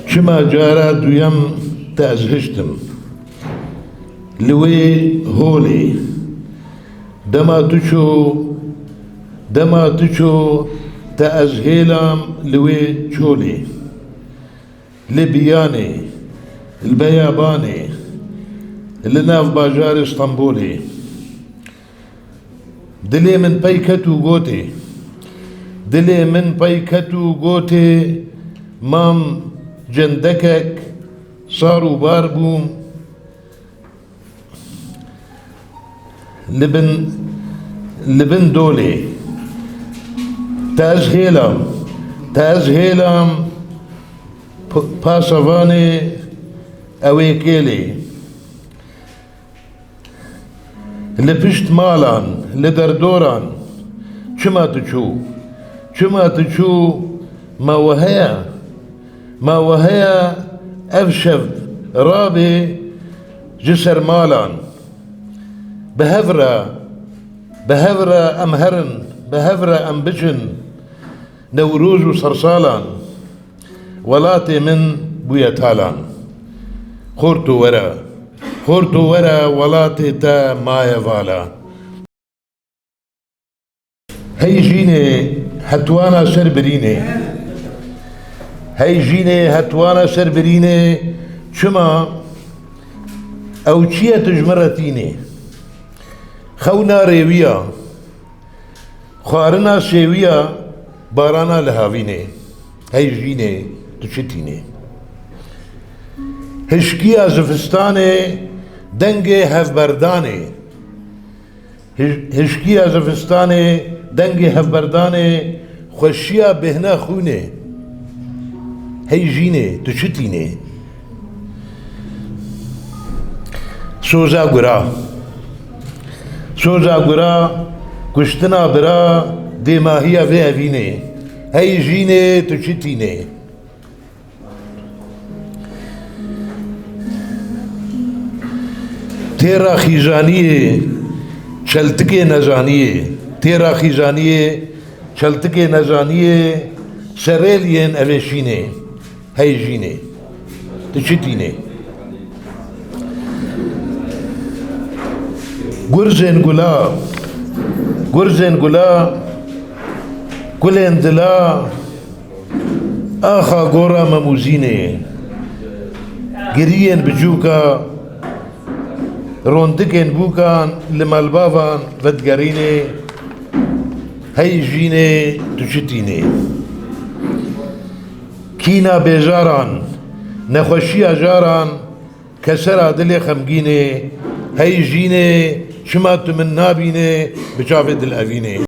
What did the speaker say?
چما جارا دویم تازهشتم لوی هولی دما تشو تازهيلام لوي تشولي لبياني البياباني اللي ناف باجار اسطنبولي دلي من بيكتو غوتي مام جندكك صاروا باربوم لبن دولي تازهيلام باسافاني اويكيلي لبشت مالان لدردوران چما تشو ما وهيا افشف رابي جسر مالان بهفرة أمهرن بهفرة أمبجن نوروز وصرصالان ولاتي من بويتالان خورتو ورا ولاتي تا مايا فالا هي جيني هتوانا سربريني شما او چيه تجمرتيني خونا ريويا خوارنا شيويا بارانا لهاويني هاي جيني تشتيني هشكيا زفستاني دنگي هفبرداني خوشيا بهنا خوني هاي جيني تشتيني سوزا غرا كشتنا برا دي ماهية في أفيني هاي جيني تشتيني تيرا خيجانية چلتكي نزانية سريلين أفشيني هاي جيني تشتيني گرزن گلا گلن دلا آخا گورا مموزيني گريين بجوكا روندكين بوكان لمالبافان ودگريني هاي جيني تشتيني كينا بيجاران نخوشيا جاران كسرا دلي خمگيني هاي جيني شما من نابيني بجافد الأفيني